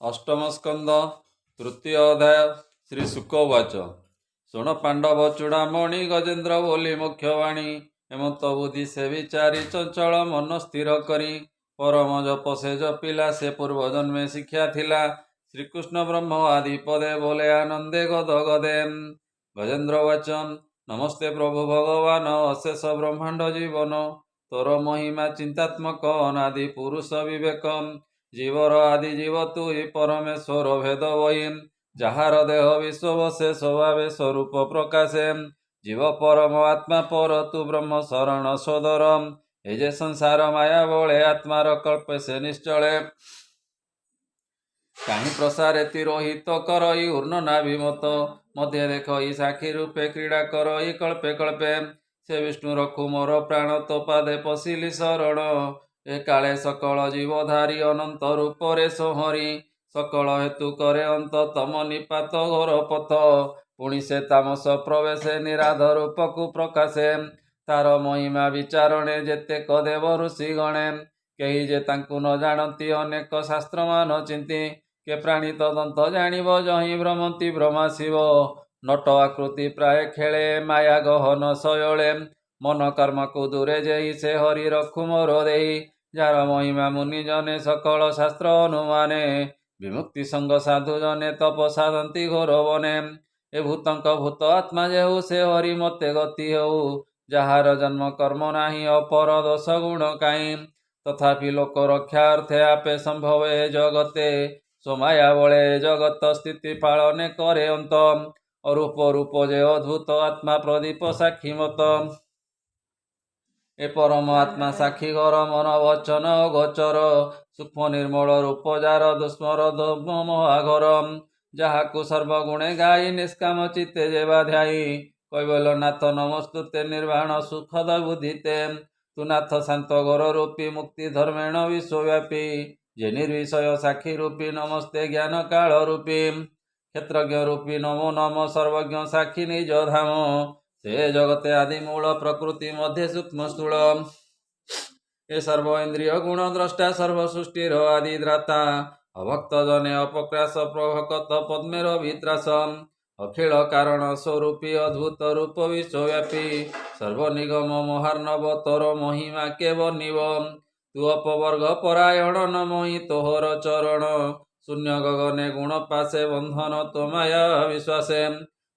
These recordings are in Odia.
अष्टम स्कंद तृतीय अध्याय श्री शुकवाच शुण पांडव चूड़ामणि गजेन्द्र बोली मुख्यवाणी हेमंत बुद्धि से विचारी चंचल मन स्थिर करी परम जप से जपिला से पूर्व जन्मे शिक्षा थिला श्रीकृष्ण ब्रह्म आदि पदे बोले आनंदे गद गदे। गजेन्द्र वाचन नमस्ते प्रभु भगवान अशेष ब्रह्मांड जीवन तोर महिमा चिंतात्मक अनादि पुरुष विवेकम जीवर आदि जीव तुई परमेश्वर भेद बहिं जार देह विश्व से स्वभावे स्वरूप प्रकाशे जीव परम आत्मा पर तु ब्रह्म शरण सोदरम हे जे संसार माया बले आत्मार कल्प से निश्चले कहीं प्रसारे तिरोहित करई ऊर्ण नाभिमत मध्य देख ई साक्षी रूपे क्रीड़ा करई कल्पे कल्पे से विष्णु रखु मोर प्राण तो पादे पशिली शरण ए काले सकल जीवधारी अनंत रूपरे सोहरी सकल हेतु करे अंत तम निपात घोर पथ पुणी से तामस प्रवेशे निराध रूपकु प्रकाशे तार महिमा विचारणे जेते कदेव ऋषि गणे केही जे तांकु न जानती अनेक शास्त्र मान चिंती के प्राणी तदंत जानिब जहि भ्रमंती ब्रह्मा शिव नट आकृति प्राय खेले माया गहन शयले मन कर्म को दूरे जेहि से हरि रखु मोर देहि जार महिमा मुनि जने सकल शास्त्र अनुमाने विमुक्ति संग साधु जने तप साधंती घोर बने ए भूतंक भूत आत्मा जेहु से हरि मते गति हेउ जाहार जन्म कर्म नाही अपर दोष गुण काई तथापि लोक रक्षा अर्थे आपे संभव ए जगते सोमाया बळे जगत स्थिति पालने करे अंत अरूप रूप जे अद्भुत आत्मा प्रदीप साक्षी मत ए परम आत्मा साक्षी घर मन वचन गोचर सूक्ष्म निर्मल रूप जार दुस्मर महाघर जहाकु सर्वगुणे गाई निष्काम चित्ते जेवा ध्यायी कैवल्य नाथ नमस्तुते निर्वाण सुखद बुद्धिते तु नाथ शांत घर रूपी मुक्ति धर्मेण विश्वव्यापी जे निर्विषय साक्षी रूपी नमस्ते ज्ञान काल रूपी क्षेत्रज्ञ रूपी नमो नम सर्वज्ञ साक्षी निज धाम से जगते आदि मूल प्रकृति मध्य सूक्ष्म स्थूल ए सर्व इंद्रिय गुण द्रष्टा सर्व सृष्टिर आदि द्राता अभक्त जने अपक्रास प्रभकत पद्मेर वित्रासम अखिल कारण स्वरूपी अद्भुत रूप विश्वव्यापी सर्वनिगम महार्णव तोर महिमा के वर्णिव तु अपवर्ग परायण नमोहि तोहर चरण शून्य गगने गुण पासे बंधन तो माया विश्वासे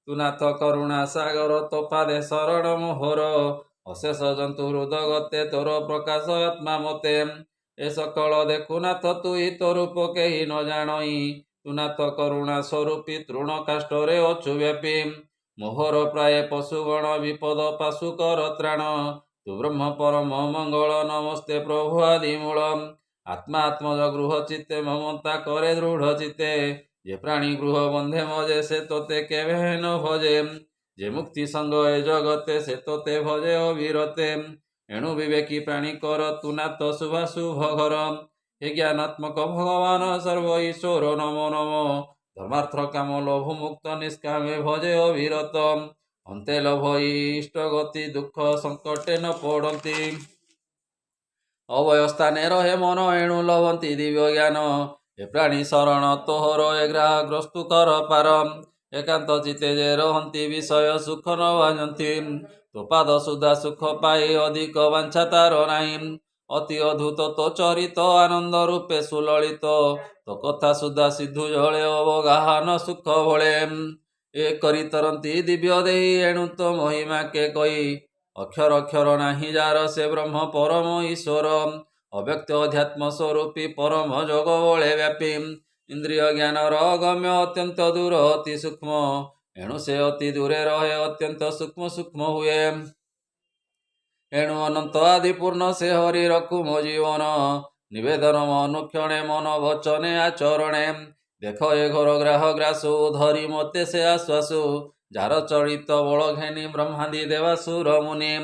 तु नाथ करुणा सागर तो पादे शरण मोहर अशेष जंतु हृदगते तोर प्रकाश आत्मा मते ए सकल देखु नाथ तुई तो रूप केहि न जानई तु नाथ करुणा स्वरूपी तृण काष्ठरे अचु व्यापी मोहर प्राय पशुगण विपद पाशु कर त्राण तु ब्रह्म परम मंगल नमस्ते प्रभु आदि मूल आत्मा आत्मज गृह चित्ते ममता करे दृढ़ चित्ते जे प्राणी गृह बंधे मजे से तोते केवे न भजे जे मुक्ति संग ए जगते से तोते भजे अविरते एणु विवेकी प्राणी कर तु नाथ शुभ शुभ घर हे ज्ञानात्मक भगवान सर्व ईश्वर नमो नमो धर्मार्थ काम लोभ मुक्त निष्कामे भजे अविरत अन्ते लोभ इष्ट गति दुख संकटे न पड़ती अभयस्थाने रहे मन एणु लभंती दिव्य ज्ञान हे प्राणी शरण तोहर एग्राग्रस्तु कर पारम एकांत चिते जे रहंती विषय सुख न भाजंती तो पाद सुधा सुख पाई अधिक वांछा तार नाही अति अद्भुत तो चरित आनंद रूपे सुललित तो कथा सुधा सिद्धु जळे अवगाहन सुख भळे ए करी तरंती दिव्य देहि एणु तो महिमा के कई अक्षर अक्षर नाही जार से ब्रह्म परम ईश्वर अव्यक्त अध्यात्म स्वरूपी परम जोग बळे व्यापी इंद्रिय ज्ञान गम्य अत्यंत दूर अति सूक्ष्म एणु से अति दूरे रहे अत्यंत सूक्ष्म सूक्ष्म हुए एणु अनंत आदि पूर्ण से हरि रखु मो जीवन निवेदन अनुक्षणे मन वचने आचरणे देख ए घर ग्राह ग्रासु धरी मते से आश्वासु जार चरित बल घेनी ब्रह्मादि देवासुर मुनि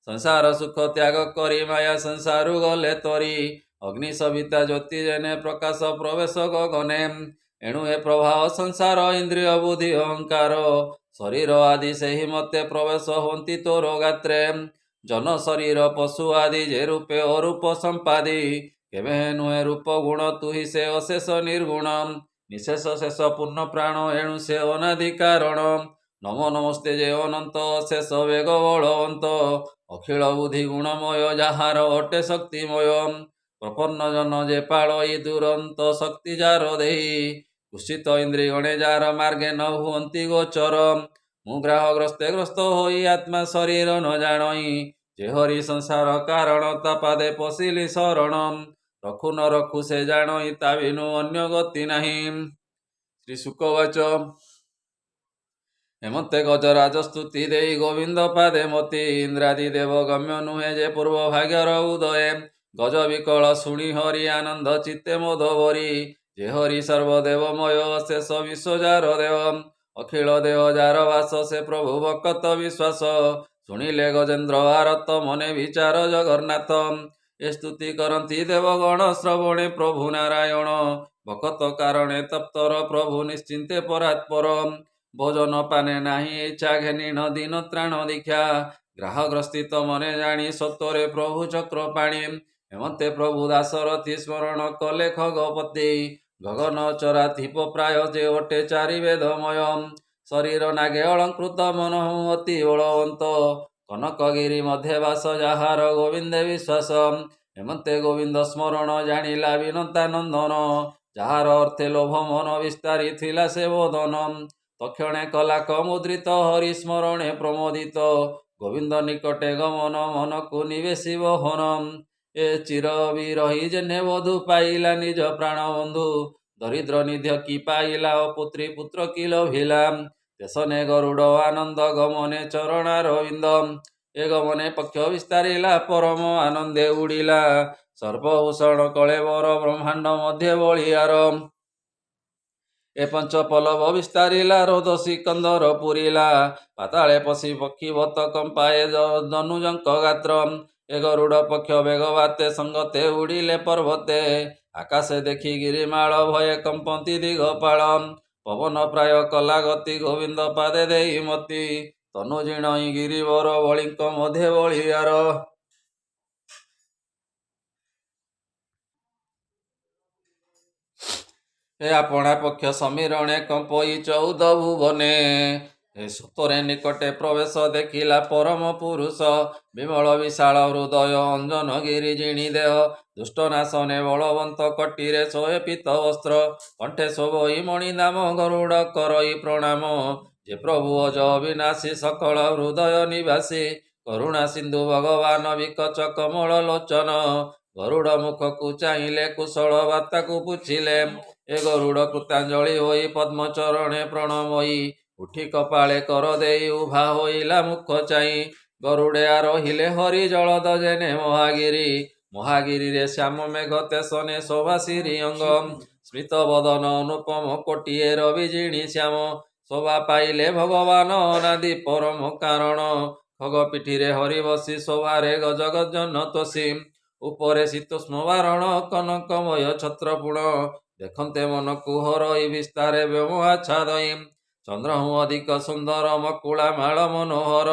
संसार सुख त्याग करी माया संसारु गले तरी अग्नि सविता ज्योति जेने प्रकाश प्रवेश गगने एणु ए प्रभाव संसार इंद्रिय बुद्धि अहंकार शरीर आदि से ही मते प्रवेश होती तोर गात्रे जन शरीर पशु आदि जे रूपे अरूप संपादी କେବେ ନୁହେଁ ରୂପ ଗୁଣ ତୁହି ସେ ଅଶେଷ ନିର୍ଗୁଣ ନିଶେଷ ଶେଷ ପୂର୍ଣ୍ଣ ପ୍ରାଣ ଏଣୁ ସେ ଅନାଦି କାରଣ ନମ ନମସ୍ତେ ଯେ ଅନନ୍ତ ଅଶେଷ ବେଗ ବଳବନ୍ତ ଅଖିଳ ବୁଦ୍ଧି ଗୁଣମୟ ଯାହାର ଅଟେ ଶକ୍ତିମୟ ପ୍ରପନ୍ନ ଜନ ଯେ ପାଳଇ ଦୁରନ୍ତ ଶକ୍ତି ଯାର ଦେଇ କୁଶିତ ଇନ୍ଦ୍ରି ଗଣେ ଯାର ମାର୍ଗେ ନ ହୁଅନ୍ତି ଗୋଚର ମୁଁ ଗ୍ରାହଗ୍ରସ୍ତେ ଗ୍ରସ୍ତ ହୋଇ ଆତ୍ମା ଶରୀର ନ ଜାଣଇ ଯେ ହରି ସଂସାର କାରଣ ତା ପାଦେ ପଶିଲି ଶରଣ ରଖୁ ନ ରଖୁ ସେ ଜାଣଇ ତା ବିନୁ ଅନ୍ୟ ଗତି ନାହିଁ। ଶ୍ରୀ ଶୁକବାଚ ହେମନ୍ତେ ଗଜରାଜ ସ୍ତୁତି ଦେଇ ଗୋବିନ୍ଦ ପାଦେ ମତି ଇନ୍ଦ୍ରାଦି ଦେବ ଗମ୍ୟ ନୁହେଁ ଯେ ପୂର୍ବ ଭାଗ୍ୟର ଉଦୟେ ଗଜ ବିକଳ ଶୁଣି ହରି ଆନନ୍ଦ ଚିତ୍ତେ ମୋଦ ଭରି ଯେ ହରି ସର୍ବଦେବମୟ ଶେଷ ବିଶ୍ୱ ଯାର ଦେବ ଅଖିଳ ଦେହ ଯାର ବାସ ସେ ପ୍ରଭୁ ଭକତ ବିଶ୍ୱାସ ଶୁଣିଲେ ଗଜେନ୍ଦ୍ର ଆରତ ମନେ ବିଚାର ଜଗନ୍ନାଥ ଏ ସ୍ତୁତି କରନ୍ତି ଦେବଗଣ ଶ୍ରବଣେ ପ୍ରଭୁ ନାରାୟଣ ଭକତ କାରଣେ ତପ୍ତର ପ୍ରଭୁ ନିଶ୍ଚିନ୍ତେ ପରାତ୍ପର ଭୋଜନ ପାନେ ନାହିଁ ଇଚ୍ଛା ଘେନି ନ ଦିନ ତ୍ରାଣ ଦୀକ୍ଷା ଗ୍ରାହଗ୍ରସ୍ଥିତ ମନେ ଜାଣି ସତ୍ୱରେ ପ୍ରଭୁ ଚକ୍ର ପାଣି ହେମନ୍ତେ ପ୍ରଭୁ ଦାସରଥି ସ୍ମରଣ କଲେ ଖଗପତି ଗଗନ ଚରାଥିପ ପ୍ରାୟ ଯେ ଅଟେ ଚାରି ବେଦମୟ ଶରୀର ନାଗେ ଅଳଙ୍କୃତ ମନ ଅତି ବଳବନ୍ତ କନକଗିରି ମଧ୍ୟେ ବାସ ଯାହାର ଗୋବିନ୍ଦେ ବିଶ୍ୱାସ ହେମନ୍ତେ ଗୋବିନ୍ଦ ସ୍ମରଣ ଜାଣିଲା ବିନତା ନନ୍ଦନ ଯାହାର ଅର୍ଥେ ଲୋଭ ମନ ବିସ୍ତାରି ଥିଲା ସେ ବୋଧନ ତକ୍ଷଣେ କଲା କମୁଦ୍ରିତ ହରି ସ୍ମରଣେ ପ୍ରମୋଦିତ ଗୋବିନ୍ଦ ନିକଟେ ଗମନ ମନକୁ ନିବେଶିବ ହନ ଏ ଚିର ବିରହି ଯେନେ ବଧୁ ପାଇଲା ନିଜ ପ୍ରାଣ ବନ୍ଧୁ ଦରିଦ୍ର ନିଧ୍ୟ କି ପାଇଲା ଅପୁତ୍ରୀ ପୁତ୍ର କି ଲଭିଲା ଦେଶନେ ଗରୁଡ଼ ଆନନ୍ଦ ଗମନେ ଚରଣାରବିନ୍ଦ ଏ ଗମନେ ପକ୍ଷ ବିସ୍ତାରିଲା ପରମ ଆନନ୍ଦେ ଉଡ଼ିଲା ସର୍ବଭୂଷଣ କଳେବର ବ୍ରହ୍ମାଣ୍ଡ ମଧ୍ୟ ବଳିଆର ଏ ପଞ୍ଚ ପଲବ ବିସ୍ତାରିଲା ରୋଧ ସିକନ୍ଦର ପୁରିଲା ପାତାଳେ ପଶି ପକ୍ଷୀବତ କମ୍ପାଏ ଧନୁଜଙ୍କ ଗାତ୍ର ଏ ଗରୁଡ଼ ପକ୍ଷ ବେଗବାତେ ସଙ୍ଗତେ ଉଡ଼ିଲେ ପର୍ବତେ ଆକାଶେ ଦେଖି ଗିରିମାଳ ଭୟେ କମ୍ପନ୍ତି ଦିଗପାଳ ପବନ ପ୍ରାୟ କଲା ଗତି ଗୋବିନ୍ଦ ପାଦେ ଦେଇ ମତି ତନୁ ଜିଣଇ ଗିରିବର ବଳିଙ୍କ ମଧ୍ୟ ବଳିଆର ଏ ଆପଣା ପକ୍ଷ ସମୀରଣେ କମ୍ପଇ ଚଉଦ ଭୁବନେ ଏ ସତରେ ନିକଟେ ପ୍ରବେଶ ଦେଖିଲା ପରମ ପୁରୁଷ ବିମଳ ବିଶାଳ ହୃଦୟ ଅଞ୍ଜନ ଗିରି ଜିଣି ଦେହ ଦୁଷ୍ଟ ନାଶନେ ବଳବନ୍ତ କଟିରେ ଶୋଏ ପୀତ ବସ୍ତ୍ର କଣ୍ଠେ ଶୋଭଇ ମଣି ନାମ ଗରୁଡ଼ କରଇ ପ୍ରଣାମ ଯେ ପ୍ରଭୁ ଅଜ ଅବିନାଶୀ ସକଳ ହୃଦୟ ନିବାସୀ କରୁଣା ସିନ୍ଧୁ ଭଗବାନ ବିକଚ କମଳ ଲୋଚନ ଗରୁଡ଼ ମୁଖକୁ ଚାହିଁଲେ କୁଶଳ ବାର୍ତ୍ତାକୁ ପୁଛିଲେ ଏ ଗରୁଡ଼ କୃତାଞ୍ଜଳି ହୋଇ ପଦ୍ମଚରଣେ ପ୍ରଣମୟୀ ଉଠି କପାଳେ କର ଦେଇ ଉଭା ହୋଇଲା ମୁଖ ଚାହିଁ ଗରୁଡ଼େ ରହିଲେ ହରି ଜଳଦ ଜେନେ ମହାଗିରିରେ ଶ୍ୟାମ ମେଘ ତେସନେ ଶୋଭା ଶ୍ରୀ ଅଙ୍ଗ ସ୍ମିତ ବଦନ ଅନୁପମ କୋଟିଏ ରବି ଜିଣି ଶ୍ୟାମ ଶୋଭା ପାଇଲେ ଭଗବାନ ଅନାଦି ପରମ କାରଣ ଖଗ ପିଠିରେ ହରି ବସି ଶୋଭାରେ ଗଜ ଗଜନ ତୋଷୀ ଉପରେ ଶୀତୋଷ୍ଣ ବାରଣ କନକମୟ ଛତ୍ରପୁଣ ଦେଖନ୍ତେ ମନକୁ ହରଇ ବିସ୍ତାରେ ବ୍ଯୋମ ଆଚ୍ଛାଦଇ ଚନ୍ଦ୍ରହୁ ଅଧିକ ସୁନ୍ଦର ମକୁଳା ମାଳ ମନୋହର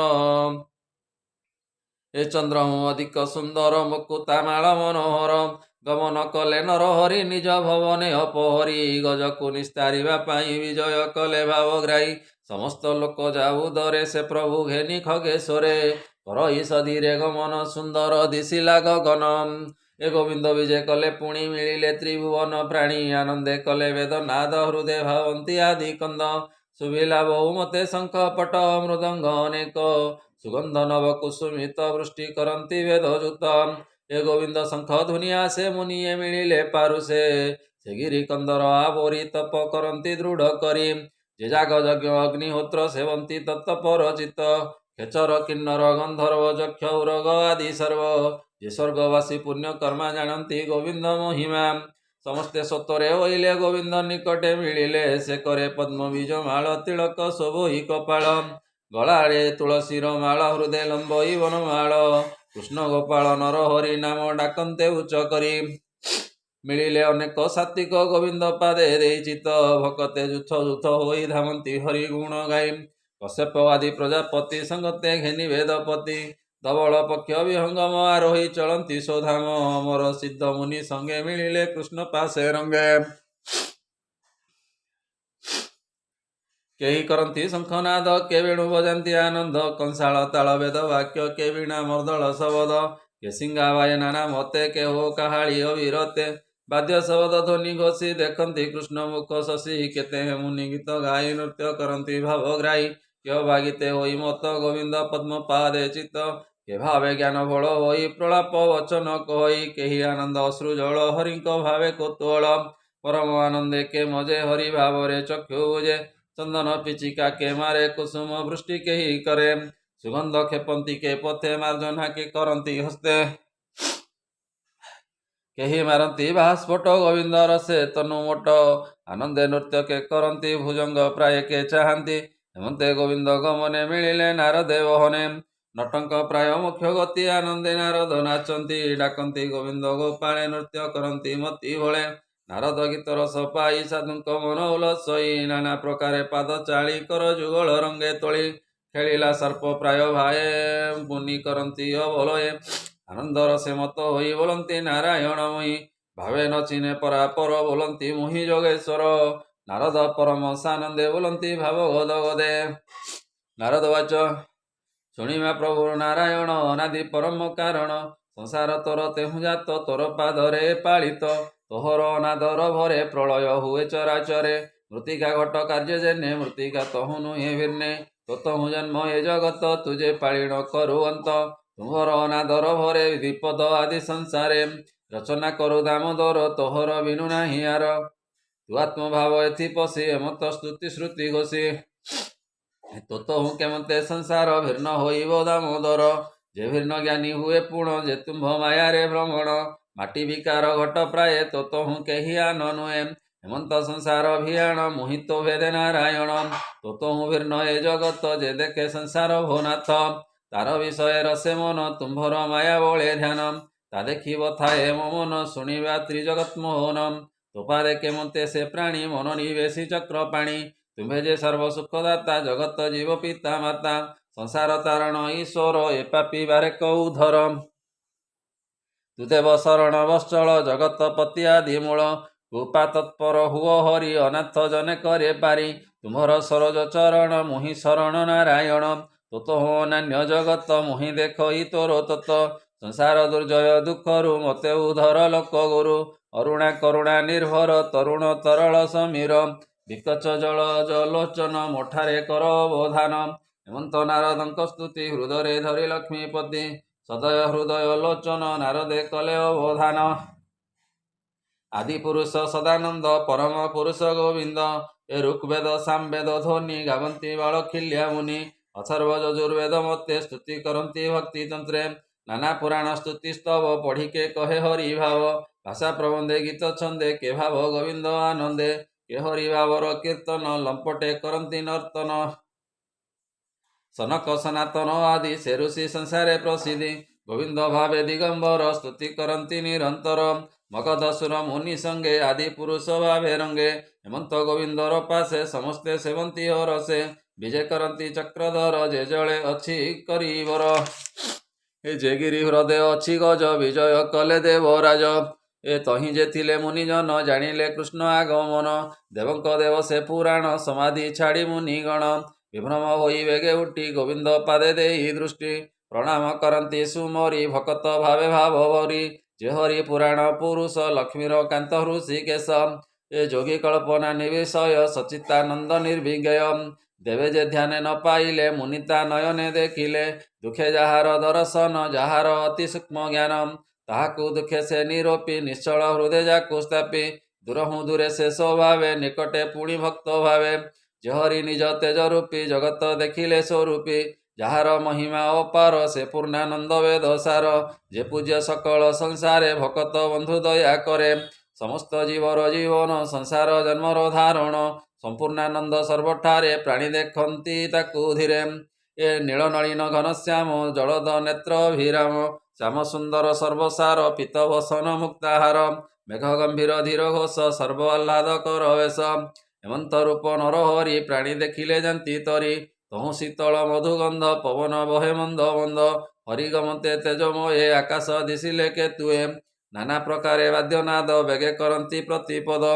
ଏ ଚନ୍ଦ୍ରହୁ ଅଧିକ ସୁନ୍ଦର ମୁକୁତା ମାଳ ମନୋହର ଗମନ କଲେ ନର ହରି ନିଜ ଭବନେ ଅପହରି ଗଜକୁ ନିସ୍ତାରିବା ପାଇଁ ବିଜୟ କଲେ ଭାବଗ୍ରାହୀ ସମସ୍ତ ଲୋକ ଯାଉଦରେ ସେ ପ୍ରଭୁ ଘେନି ଖଗେଶ୍ୱରେ କରଇ ସଧୀରେ ଗମନ ସୁନ୍ଦର ଦିଶିଲା ଗଗନ ଏ ଗୋବିନ୍ଦ ବିଜେ କଲେ ପୁଣି ମିଳିଲେ ତ୍ରିଭୁବନ ପ୍ରାଣୀ ଆନନ୍ଦେ କଲେ ବେଦ ନାଦ ହୃଦେ ଭାବନ୍ତି ଆଦି କନ୍ଦ ଶୁଭିଲା ବହୁ ମତେ ଶଙ୍ଖ ପଟ ମୃଦଙ୍ଗ ଅନେକ ସୁଗନ୍ଧ ନବ କୁସୁମିତ ବୃଷ୍ଟି କରନ୍ତି ବେଦ ଯୁତ ଏ ଗୋବିନ୍ଦ ଶଙ୍ଖ ଧୁନିଆ ସେ ମୁନିଏ ମିଳିଲେ ପାରୁଷେ ସେ ଗିରି କନ୍ଦର ଆବୋରି ତପ କରନ୍ତି ଦୃଢ଼ କରି ଯେ ଯାଗ ଯଜ୍ଞ ଅଗ୍ନିହୋତ୍ର ସେବନ୍ତି ତତ୍ପର ଚିତ ଖେଚର କିନ୍ନର ଗନ୍ଧର୍ବ ଯକ୍ଷ ଉରଗ ଆଦି ସର୍ବ ଯେ ସ୍ୱର୍ଗବାସୀ ପୁଣ୍ୟ କର୍ମା ଜାଣନ୍ତି ଗୋବିନ୍ଦ ମହିମା ସମସ୍ତେ ସତରେ ହୋଇଲେ ଗୋବିନ୍ଦ ନିକଟେ ମିଳିଲେ ସେ କରେ ପଦ୍ମବୀଜ ମାଳ ତିଳକ ଶୋଭଇ କପାଳ ଗଳାରେ ତୁଳସୀର ମାଳ ହୃଦେ ଲମ୍ବଇ ବନମାଳ କୃଷ୍ଣ ଗୋପାଳ ନର ହରି ନାମ ଡାକନ୍ତେ ଉଚ୍ଚ କରି ମିଳିଲେ ଅନେକ ସାତ୍ବିକ ଗୋବିନ୍ଦ ପାଦେ ଦେଇ ଚିତ ଭକତେ ଯୁଥ ହୋଇ ଧାମନ୍ତି ହରି ଗୁଣ ଗାଇ କଶ୍ୟପ ଆଦି ପ୍ରଜାପତି ସଙ୍ଗତେ ଘେନି ବେଦପତି ଧବଳ ପକ୍ଷ ବିହଙ୍ଗମ ଆରୋହୀ ଚଳନ୍ତି ସୋଧାମ ଅମର ସିଦ୍ଧ ମୁନି ସଙ୍ଗେ ମିଳିଲେ କୃଷ୍ଣ ପାଶେ ରଙ୍ଗେ। କେହି କରନ୍ତି ଶଙ୍ଖନାଦ କେ ବେଣୁ ବଜାନ୍ତି ଆନନ୍ଦ କଂସାଳ ତାଳ ବେଦ ବାକ୍ୟ କେ ବୀଣା ମର୍ଦଳ ଶବଦ କେ ସିଙ୍ଗା ବାଏ ନାନା ମତେ କେ ହୋ କାହାଳି ଅବିରତେ ବାଦ୍ୟ ଶବଦ ଧ୍ୱନି ଘୋଷି ଦେଖନ୍ତି କୃଷ୍ଣ ମୁଖ ଶଶୀ କେତେ ମୁନି ଗୀତ ଗାଇ ନୃତ୍ୟ କରନ୍ତି ଭାବଗ୍ରାହୀ କେ ଅଭାଗିତେ ହୋଇ ମତ ଗୋବିନ୍ଦ ପଦ୍ମ ପାଦେ ଚିତ କେ ଭାବେ ଜ୍ଞାନ ବଳ ହୋଇ ପ୍ରଳାପ ବଚନ କହି କେହି ଆନନ୍ଦ ଅଶ୍ରୁ ଜଳ ହରିଙ୍କ ଭାବେ କୌତୂହଳ ପରମ ଆନନ୍ଦେ କେ ମଜେ ହରି ଭାବରେ ଚକ୍ଷୁ ବୁଜେ ଚନ୍ଦନ ପିଚିକା କେ ମାରେ କୁସୁମ ବୃଷ୍ଟି କେହି କରେ ସୁଗନ୍ଧ କ୍ଷେପନ୍ତି କେ ପଥେ ମାର୍ଜନା କେ କରନ୍ତି ହସ୍ତେ କେହି ମାରନ୍ତି ବାସ୍ଫୋଟ ଗୋବିନ୍ଦ ରସେ ତନୁ ମୋଟ ଆନନ୍ଦେ ନୃତ୍ୟ କେ କରନ୍ତି ଭୁଜଙ୍ଗ ପ୍ରାୟ କେ ଚାହାନ୍ତି ହେମନ୍ତେ ଗୋବିନ୍ଦ ଗମନେ ମିଳିଲେ ନାରଦେ ବହନେ ନଟଙ୍କ ପ୍ରାୟ ମୁଖ୍ୟ ଗତି ଆନନ୍ଦେ ନାରଦ ନାଚନ୍ତି ଡାକନ୍ତି ଗୋବିନ୍ଦ ଗୋପାଳେ ନୃତ୍ୟ କରନ୍ତି ମତି ଭଳେ ନାରଦ ଗୀତ ରସ ପାଇ ସାଧୁଙ୍କ ମନ ଉଲସଇ ନାନା ପ୍ରକାରେ ପାଦ ଚାଳି କର ଯୁଗଳ ରଙ୍ଗେ ତୋଳି ଖେଳିଲା ସର୍ପ ପ୍ରାୟ ଭାଏ ମୁନି କରନ୍ତି ଅବଲଏ ଆନନ୍ଦ ରସେ ମତ ହୋଇ ବୋଲନ୍ତି ନାରାୟଣ ମୁହିଁ ଭାବେ ନ ଚିହ୍ନେ ପରାପର ବୋଲନ୍ତି ମୁହିଁ ଯୋଗେଶ୍ୱର ନାରଦ ପରମ ସାନନ୍ଦେ ବୋଲନ୍ତି ଭାବ ଗଦ ଗଦେ ନାରଦ ବାଚ ଶୁଣିମା ପ୍ରଭୁ ନାରାୟଣ ଅନାଦି ପରମ କାରଣ ସଂସାର ତୋର ତେହୁ ଜାତ ତୋର ପାଦରେ ପାଳିତ ତୋହର ଅନାଦର ଭରେ ପ୍ରଳୟ ହୁଏ ଚରାଚରେ ମୃତ୍ତିକା ଘଟ କାର୍ଯ୍ୟ ଜେନେ ମୃତ୍ତିକା ତହୁ ନୁହେଁ ଭିନ୍ନେ ତୋତହୁ ଜନ୍ମ ଏ ଜଗତ ତୁଜେ ପାଳିଣ କରୁ ଅନ୍ତ ତୁମର ଅନାଦର ଭରେ ବିପଦ ଆଦି ସଂସାରେ ରଚନା କରୁ ଦାମୋଦର ତୋହର ବିନୁ ନାହିଁ ଆର ତୁ ଆତ୍ମଭାବ ଏଥି ପଶି ଏମତ ସ୍ତୁତି ଶ୍ରୁତି ଘୋଷି ତୋତହୁ କେମତେ ସଂସାର ଭିନ୍ନ ହୋଇବ ଦାମୋଦର ଯେ ଭିନ୍ନ ଜ୍ଞାନୀ ହୁଏ ପୁଣ ଯେ ତୁମ୍ଭ ମାୟାରେ ଭ୍ରମଣ ମାଟି ବିକାର ଘଟ ପ୍ରାୟ ତୋତହୁ କେହି ଆନ ନୁହେଁ ହେମନ୍ତ ସଂସାର ଭିଆଣ ମୋହିତ ଭେଦେ ନାରାୟଣ ତୋତହୁ ଭିନ୍ନ ଏ ଜଗତ ଯେ ଦେଖେ ସଂସାର ଭୋନାଥ ତାର ବିଷୟ ରସେ ମନ ତୁମ୍ଭର ମାୟା ବଳେ ଧ୍ୟାନ ତା ଦେଖିବ ଥାଏ ମୋ ମନ ଶୁଣିବା ତ୍ରିଜଗତ ମୋହନ ତୋପାଦେ କେମତେ ସେ ପ୍ରାଣୀ ମନ ନିବେଶୀ ଚକ୍ର ପାଣି ତୁମ୍ଭେ ଯେ ସର୍ବ ସୁଖଦାତା ଜଗତ ଜୀବ ପିତା ମାତା ସଂସାର ତାରଣ ଈଶ୍ୱର ଏ ପାପି ବାରେ କଉଧର ତୁ ଦେବ ଶରଣ ବଶ୍ଚଳ ଜଗତ ପତି ଆଦି ମୂଳ କୃପା ତତ୍ପର ହୁଅ ହରି ଅନାଥ ଜନେ करे ପାରି ତୁମ୍ଭର ସରୋଜ ଚରଣ ମୁହିଁ ଶରଣ ନାରାୟଣ ତୋତ ହୋ ନାନ୍ୟ ଜଗତ ମୁହିଁ ଦେଖଇ ତୋର ତତ ସଂସାର ଦୁର୍ଜୟ ଦୁଃଖରୁ ମତେ ଉଧର ଲୋକ ଗୁରୁ ଅରୁଣା କରୁଣା ନିର୍ଭର ତରୁଣ ତରଳ ସମୀର ବିକଚ ଜଳ ଜଲୋଚନ ମୋଠାରେ କର ଅବଧାନ ହେମନ୍ତ ନାରଦଙ୍କ ସ୍ତୁତି ହୃଦୟରେ ଧରି ଲକ୍ଷ୍ମୀପତି ସଦୟ ହୃଦୟ ଲୋଚନ ନାରଦେ କଲେ ଅବଧାନ ଆଦି ପୁରୁଷ ସଦାନନ୍ଦ ପରମ ପୁରୁଷ ଗୋବିନ୍ଦ ଏ ଋଗ୍ବେଦ ସାମବେଦ ଧ୍ୱନି ଗାବନ୍ତି ବାଳଖିଲ୍ୟା ମୁନି ଅଥର୍ବ ଯଜୁର୍ବେଦ ମତେ ସ୍ତୁତି କରନ୍ତି ଭକ୍ତି ତନ୍ତ୍ରେ ନାନା ପୁରାଣ ସ୍ତୁତି ସ୍ତବ ପଢ଼ିକେ କହେ ହରି ଭାବ ଭାଷା ପ୍ରବନ୍ଧେ ଗୀତ ଛନ୍ଦେ କେ ଭାବ ଗୋବିନ୍ଦ ଆନନ୍ଦେ କେ ହରି ଭାବର କୀର୍ତ୍ତନ ଲମ୍ପଟେ କରନ୍ତି ନର୍ତ୍ତନ ସନକ ସନାତନ ଆଦି ସେ ଋଷି ସଂସାରେ ପ୍ରସିଦ୍ଧି ଗୋବିନ୍ଦ ଭାବେ ଦିଗମ୍ବର ସ୍ତୁତି କରନ୍ତି ନିରନ୍ତର ମଗଧସୁର ମୁନି ସଙ୍ଗେ ଆଦି ପୁରୁଷ ଭାବେ ରଙ୍ଗେ ହେମନ୍ତ ଗୋବିନ୍ଦର ପାଶେ ସମସ୍ତେ ସେବନ୍ତି ହରସେ ବିଜେ କରନ୍ତି ଚକ୍ରଧର ଯେ ଜଳେ ଅଛି କରିବର ଏ ଯେ ଗିରି ହ୍ରଦେ ଅଛି ଗଜ ବିଜୟ କଲେ ଦେବରାଜ ଏ ତହିଁ ଯେ ଥିଲେ ମୁନିଜନ ଜାଣିଲେ କୃଷ୍ଣ ଆଗମନ ଦେବଙ୍କ ଦେବ ସେ ପୁରାଣ ସମାଧି ଛାଡ଼ି ମୁନିଗଣ ବିଭ୍ରମ ହୋଇ ବେଗେ ଉଠି ଗୋବିନ୍ଦ ପାଦେ ଦେଇ ଦୃଷ୍ଟି ପ୍ରଣାମ କରନ୍ତି ସୁମରି ଭକତ ଭାବେ ଭାବ ଭରି ଯେ ହରି ପୁରାଣ ପୁରୁଷ ଲକ୍ଷ୍ମୀର କାନ୍ତ ହୃଷିକେଶ ଏ ଯୋଗୀ କଳ୍ପନା ନିବିଷୟ ସଚିତାନନ୍ଦ ନିର୍ବିଜ୍ଞୟ ଦେବେ ଯେ ଧ୍ୟାନେ ନ ପାଇଲେ ମୁନିତା ନୟନେ ଦେଖିଲେ ଦୁଃଖେ ଯାହାର ଦର୍ଶନ ଯାହାର ଅତି ସୂକ୍ଷ୍ମ ଜ୍ଞାନ ତାହାକୁ ଦୁଃଖେ ସେ ନିରୋପି ନିଶ୍ଚଳ ହୃଦୟ ଯାକୁ ସ୍ଥାପି ଦୂରହୁଁ ଦୂରେ ଶେଷ ଭାବେ ନିକଟେ ପୁଣି ଭକ୍ତ ଭାବେ ଯେ ହରି ନିଜ ତେଜ ରୂପୀ ଜଗତ ଦେଖିଲେ ସ୍ୱରୂପୀ ଯାହାର ମହିମା ଅପାର ସେ ପୂର୍ଣ୍ଣାନନ୍ଦ ବେଦ ସାର ଯେ ପୂଜ୍ୟ ସକଳ ସଂସାରେ ଭକତ ବନ୍ଧୁ ଦୟା କରେ ସମସ୍ତ ଜୀବର ଜୀବନ ସଂସାର ଜନ୍ମର ଧାରଣ ସମ୍ପୂର୍ଣ୍ଣାନନ୍ଦ ସର୍ବଠାରେ ପ୍ରାଣୀ ଦେଖନ୍ତି ତାକୁ ଧୀରେ ଏ ନୀଳନଳିନ ଘନଶ୍ୟାମ ଜଳଦ ନେତ୍ର ଅଭିରାମ ଶ୍ୟାମ ସୁନ୍ଦର ସର୍ବସାର ପୀତ ବସନ ମୁକ୍ତାହାର ମେଘ ଗମ୍ଭୀର ଧୀର ଘୋଷ ସର୍ବ ଆହ୍ଲାଦ କର ବେଶ ହେମନ୍ତ ରୂପ ନରହରି ପ୍ରାଣୀ ଦେଖିଲେ ଯାନ୍ତି ତରି ତହୁଁ ଶୀତଳ ମଧୁଗନ୍ଧ ପବନ ବହେ ମନ୍ଦ ମନ୍ଦ ହରିଗମତେ ତେଜମୟେ ଆକାଶ ଦିଶିଲେ କେତୁଏ ନାନା ପ୍ରକାରେ ବାଦ୍ୟନାଦ ବେଗେ କରନ୍ତି ପ୍ରତିପଦ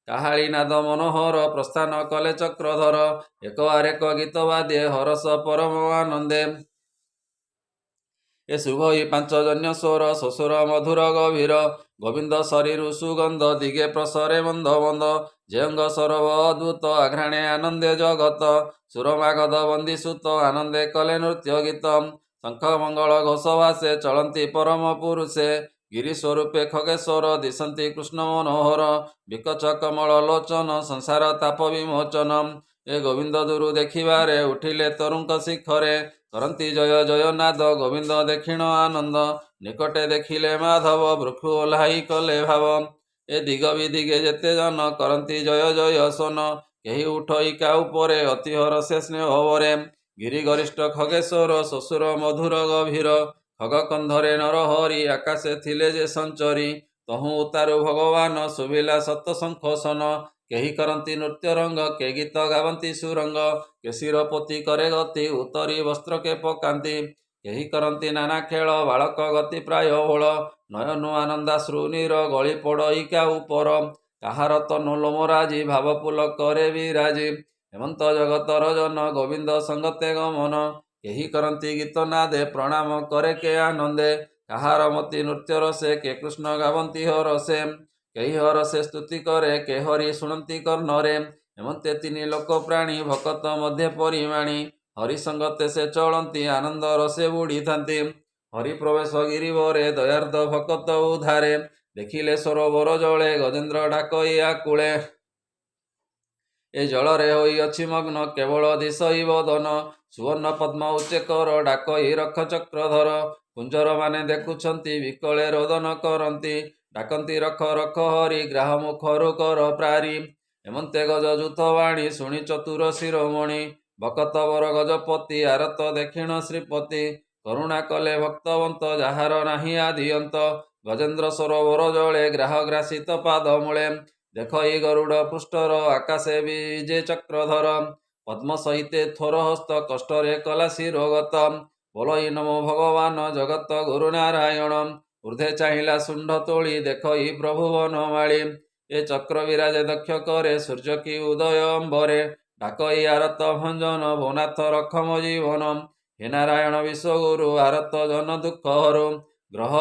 କାହାଳି ନାଦ ମନୋହର ପ୍ରସ୍ଥାନ କଲେ ଚକ୍ରଧର ଏକ ଆରେକ ଗୀତ ବାଦ୍ୟେ ହରସ ପରମ ଆନନ୍ଦେ ଏ ଶୁଭଇ ପାଞ୍ଚଜନ୍ୟ ସ୍ୱର ଶ୍ୱଶୁର ମଧୁର ଗଭୀର ଗୋବିନ୍ଦ ଶରୀରୁ ସୁଗନ୍ଧ ଦିଗେ ପ୍ରସରେ ମନ୍ଦ ମନ୍ଦ ଜୟଙ୍ଗ ସୌରଭ ଅଦ୍ଭୁତ ଆଘ୍ରାଣେ ଆନନ୍ଦେ ଜଗତ ସୁରମାଗଧ ବନ୍ଦୀସୁତ ଆନନ୍ଦେ କଲେ ନୃତ୍ୟ ଗୀତ ଶଙ୍ଖ ମଙ୍ଗଳ ଘୋଷ ଭାସେ ଚଳନ୍ତି ପରମ ପୁରୁଷେ ଗିରି ସ୍ୱରୂପେ ଖଗେଶ୍ୱର ଦିଶନ୍ତି କୃଷ୍ଣ ମନୋହର ବିକଚ କମଳ ଲୋଚନ ସଂସାର ତାପ ବିମୋଚନ ଏ ଗୋବିନ୍ଦ ଦୂରୁ ଦେଖିବାରେ ଉଠିଲେ ତରୁଙ୍କ ଶିଖରେ କରନ୍ତି ଜୟ ଜୟ ନାଦ ଗୋବିନ୍ଦ ଦେଖିଣ ଆନନ୍ଦ ନିକଟେ ଦେଖିଲେ ମାଧବ ବୃକ୍ଷୁ ଓହ୍ଲାଇ କଲେ ଭାବ ଏ ଦିଗ ବିଦିଗେ ଯେତେ ଜନ କରନ୍ତି ଜୟ ଜୟ ସୋନ କେହି ଉଠଇ କାଉ ପରେ ଅତି ହରଷେ ସ୍ନେହ ଭରେ ଗିରି ଗରିଷ୍ଠ ଖଗେଶ୍ୱର ଶ୍ୱଶୁର ମଧୁର ଗଭୀର ଖଗ କନ୍ଧରେ ନରହରି ଆକାଶେ ଥିଲେ ଯେ ସଞ୍ଚରି ତହୁଁ ଉତାରୁ ଭଗବାନ ଶୁଭିଲା ସତ ଶଙ୍ଖ କେହି କରନ୍ତି ନୃତ୍ୟ ରଙ୍ଗ କେ ଗୀତ ଗାବନ୍ତି ସୁରଙ୍ଗ କେଶିର ପୋତି କରେ ଗତି ଉତରି ବସ୍ତ୍ର କେ ପକାନ୍ତି କେହି କରନ୍ତି ନାନା ଖେଳ ବାଳକ ଗତି ପ୍ରାୟ ଓଳ ନୟନୁ ଆନନ୍ଦାଶ୍ରୁ ନୀର ଗଳି ପଡ଼ଇ କାଉ ପର କାହାର ତନୁ ଲୋମରାଜି ଭାବ ପୁଲ କରେ ବିରାଜି ହେମନ୍ତ ଜଗତର ଜନ ଗୋବିନ୍ଦ ସଙ୍ଗତେ ଗମନ କେହି କରନ୍ତି ଗୀତ ନାଦେ ପ୍ରଣାମ କରେ କେ ଆନନ୍ଦେ କାହାର ମତି ନୃତ୍ୟ ରସେ କେ କୃଷ୍ଣ ଗାବନ୍ତି ହରସେ କେହି ହରସେ ସ୍ତୁତି କରେ କେ ହରି ଶୁଣନ୍ତି କର୍ଣ୍ଣରେ ହେମନ୍ତେ ତିନି ଲୋକ ପ୍ରାଣୀ ଭକତ ମଧ୍ୟ ପରିମାଣୀ ହରି ସଙ୍ଗତେ ସେ ଚଳନ୍ତି ଆନନ୍ଦ ରସେ ବୁଡ଼ିଥାନ୍ତି ହରି ପ୍ରବେଶ ଗିରିବରେ ଦୟାର୍ଦ୍ଧ ଭକତ ଉଦ୍ଧାରେ ଦେଖିଲେ ସରୋବର ଜଳେ ଗଜେନ୍ଦ୍ର ଡାକଇ ଆକୁଳେ ଏ ଜଳରେ ହୋଇଅଛି ମଗ୍ନ କେବଳ ଦିଶଇ ବଦନ ସୁବର୍ଣ୍ଣ ପଦ୍ମ ଉଚ୍ଚେକର ଡାକଇ ରଖ ଚକ୍ରଧର କୁଞ୍ଜର ମାନେ ଦେଖୁଛନ୍ତି ବିକଳେ ରୋଦନ କରନ୍ତି ଡାକନ୍ତି ରଖ ରଖ ହରି ଗ୍ରାହ ମୁଖରୁ କର ପ୍ରାରୀ ହେମନ୍ତେ ଗଜ ଯୁଥ ବାଣୀ ଶୁଣି ଚତୁର ଶିରୋମଣି ଭକତ ବର ଗଜପତି ଆରତ ଦକ୍ଷିଣ ଶ୍ରୀପତି କରୁଣା କଲେ ଭକ୍ତବନ୍ତ ଯାହାର ନାହିଁ ଆଦିଅନ୍ତ ଗଜେନ୍ଦ୍ର ସରୋବର ଜଳେ ଗ୍ରାହ ଗ୍ରାସିତ ପାଦ ମୂଳେ ଦେଖ ଏଇ ଗରୁଡ଼ ପୃଷ୍ଠର ଆକାଶେ ବିଜେ ଚକ୍ରଧର ପଦ୍ମ ସହିତେ ଥୋର ହସ୍ତ କଷ୍ଟରେ କଲା ଶିରୋଗତ ବୋଲଇ ନମୋ ଭଗବାନ ଜଗତ ଗୁରୁ ନାରାୟଣ ଊର୍ଦ୍ଧ୍ୱେ ଚାହିଁଲା ଶୁଣ୍ଡ ତୋଳି ଦେଖ ଇ ପ୍ରଭୁ ବନମାଳୀ ଏ ଚକ୍ର ବିରାଜେ ଦକ୍ଷ କରେ ସୂର୍ଯ୍ୟ କି ଉଦୟ ଅମ୍ବରେ ଡାକ ଇ ଆରତ ଭଞ୍ଜନ ଭୋନାଥ ରଖ ମୋ ଜୀବନ ହେ ନାରାୟଣ ବିଶ୍ୱଗୁରୁ ଆରତ ଜନ ଦୁଃଖ ହରୁ ଗ୍ରହ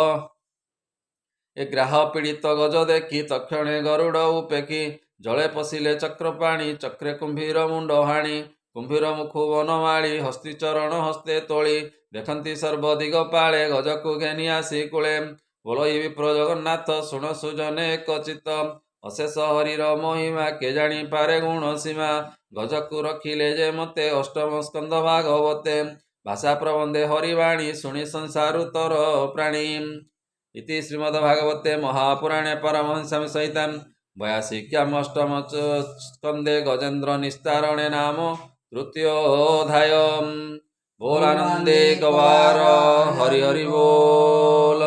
ଏ ଗ୍ରାହ ପୀଡ଼ିତ ଗଜ ଦେଖି ତକ୍ଷଣେ ଗରୁଡ଼ ଉପେକ୍ଷୀ ଜଳେ ପଶିଲେ ଚକ୍ର ପାଣି ଚକ୍ରେ କୁମ୍ଭୀର ମୁଣ୍ଡ ହାଣି କୁମ୍ଭୀର ମୁଖୁ ବନମାଳି ହସ୍ତି ଚରଣ ହସ୍ତେ ତୋଳି ଦେଖନ୍ତି ସର୍ବଦିଗ ପାଳେ ଗଜକୁ ଘେନି ଆସି କୂଳେ ବୋଲଇ ବିପ୍ର ଜଗନ୍ନାଥ ଶୁଣ ସୁଜନେ ଏକ ଚିତ ଅଶେଷ ହରିର ମହିମା କେ ଜାଣି ପାରେ ଗୁଣ ସୀମା ଗଜକୁ ରଖିଲେ ଯେ ମତେ ଅଷ୍ଟମ ସ୍କନ୍ଦ ଭାଗବତେ ଭାଷା ପ୍ରବନ୍ଧେ ହରିବାଣୀ ଶୁଣି ସଂସାରୁ ତର ପ୍ରାଣୀ इति श्रीमद्भागवते महापुराणे परमहंस सहितं 82 अष्टम स्कंदे गजेन्द्र निस्तारणे नाम तृतीयोऽध्यायः। बोलानंदे गवार हरि हरि बोल।